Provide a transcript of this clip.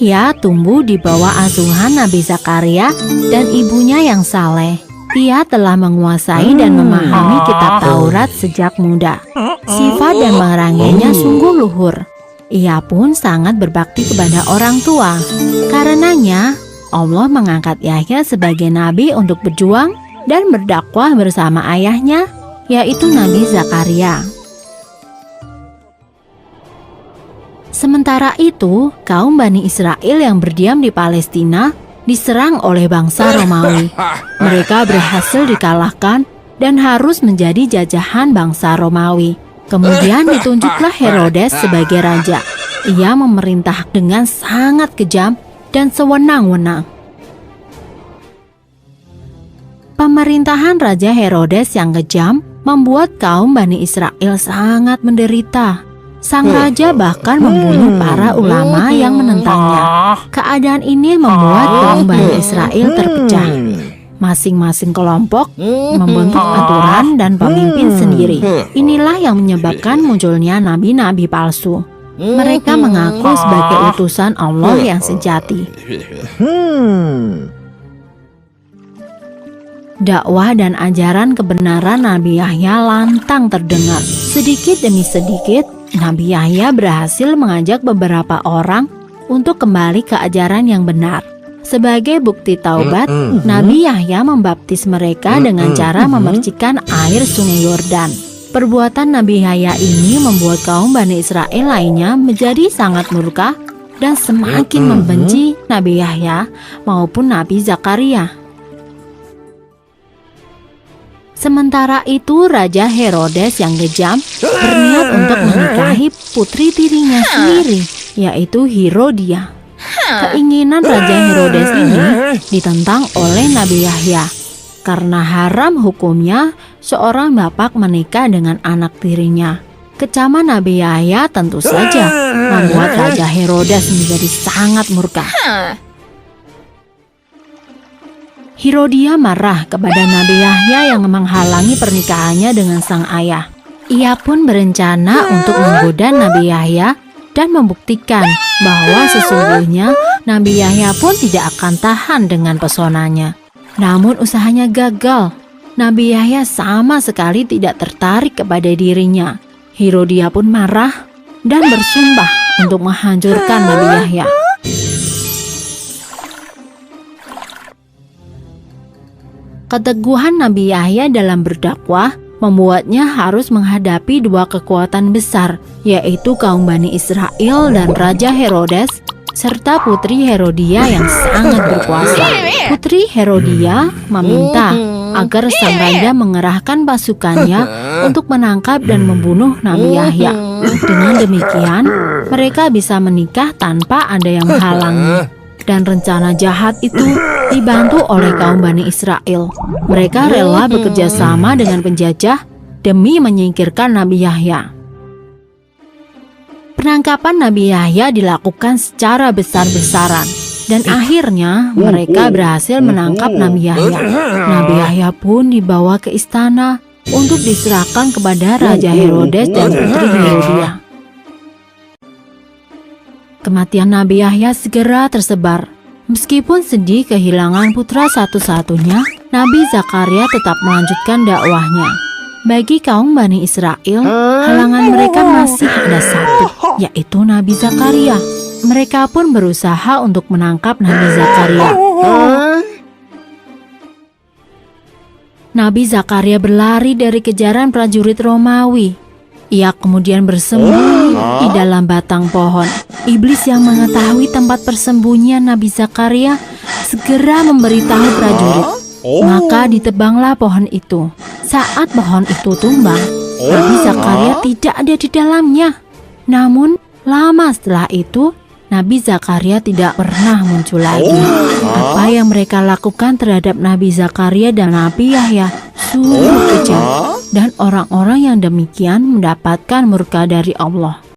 Yahya tumbuh di bawah asuhan Nabi Zakaria dan ibunya yang saleh. Ia telah menguasai dan memahami kitab Taurat sejak muda. Sifat dan perangannya sungguh luhur. Ia pun sangat berbakti kepada orang tua. Karenanya, Allah mengangkat Yahya sebagai nabi untuk berjuang dan berdakwah bersama ayahnya, yaitu Nabi Zakaria. Sementara itu, kaum Bani Israel yang berdiam di Palestina diserang oleh bangsa Romawi. Mereka berhasil dikalahkan dan harus menjadi jajahan bangsa Romawi. Kemudian ditunjuklah Herodes sebagai raja. Ia memerintah dengan sangat kejam dan sewenang-wenang. Pemerintahan Raja Herodes yang kejam membuat kaum Bani Israel sangat menderita. Sang raja bahkan membunuh para ulama yang menentangnya. Keadaan ini membuat kaum Bani Israel terpecah. Masing-masing kelompok membentuk aturan dan pemimpin sendiri. Inilah yang menyebabkan munculnya nabi-nabi palsu. Mereka mengaku sebagai utusan Allah yang sejati. Dakwah dan ajaran kebenaran Nabi Yahya lantang terdengar. Sedikit demi sedikit, Nabi Yahya berhasil mengajak beberapa orang untuk kembali ke ajaran yang benar. Sebagai bukti taubat, Nabi Yahya membaptis mereka dengan cara memercikan air sungai Yordan. Perbuatan Nabi Yahya ini membuat kaum Bani Israel lainnya menjadi sangat murka dan semakin membenci Nabi Yahya maupun Nabi Zakaria. Sementara itu, Raja Herodes yang kejam berniat untuk menikahi putri tirinya sendiri, yaitu Herodia. Keinginan Raja Herodes ini ditentang oleh Nabi Yahya. Karena haram hukumnya seorang bapak menikah dengan anak tirinya. Kecaman Nabi Yahya tentu saja membuat Raja Herodes menjadi sangat murka. Herodia marah kepada Nabi Yahya yang menghalangi pernikahannya dengan sang ayah. Ia pun berencana untuk menggoda Nabi Yahya dan membuktikan bahwa sesungguhnya Nabi Yahya pun tidak akan tahan dengan pesonanya. Namun usahanya gagal. Nabi Yahya sama sekali tidak tertarik kepada dirinya. Herodia pun marah dan bersumpah untuk menghancurkan Nabi Yahya. Keteguhan Nabi Yahya dalam berdakwah membuatnya harus menghadapi dua kekuatan besar, yaitu kaum Bani Israel dan Raja Herodes, serta putri Herodia yang sangat berkuasa. Putri Herodia meminta agar sang raja mengerahkan pasukannya untuk menangkap dan membunuh Nabi Yahya. Dengan demikian, mereka bisa menikah tanpa ada yang menghalangi. Dan rencana jahat itu dibantu oleh kaum Bani Israel. Mereka rela bekerja sama dengan penjajah demi menyingkirkan Nabi Yahya. Penangkapan Nabi Yahya dilakukan secara besar-besaran dan akhirnya mereka berhasil menangkap Nabi Yahya. Nabi Yahya pun dibawa ke istana untuk diserahkan kepada Raja Herodes dan putri Herodia. Kematian Nabi Yahya segera tersebar. Meskipun sedih kehilangan putra satu-satunya, Nabi Zakaria tetap melanjutkan dakwahnya. Bagi kaum Bani Israel, halangan mereka masih ada satu, yaitu Nabi Zakaria. Mereka pun berusaha untuk menangkap Nabi Zakaria. Nabi Zakaria berlari dari kejaran prajurit Romawi. Ia kemudian bersembunyi di dalam batang pohon. Iblis yang mengetahui tempat persembunyian Nabi Zakaria segera memberitahu prajurit. Maka ditebanglah pohon itu. Saat pohon itu tumbang, Nabi Zakaria tidak ada di dalamnya. Namun, lama setelah itu, Nabi Zakaria tidak pernah muncul lagi. Apa yang mereka lakukan terhadap Nabi Zakaria dan Nabi Yahya sungguh kejam. Dan orang-orang yang demikian mendapatkan murka dari Allah.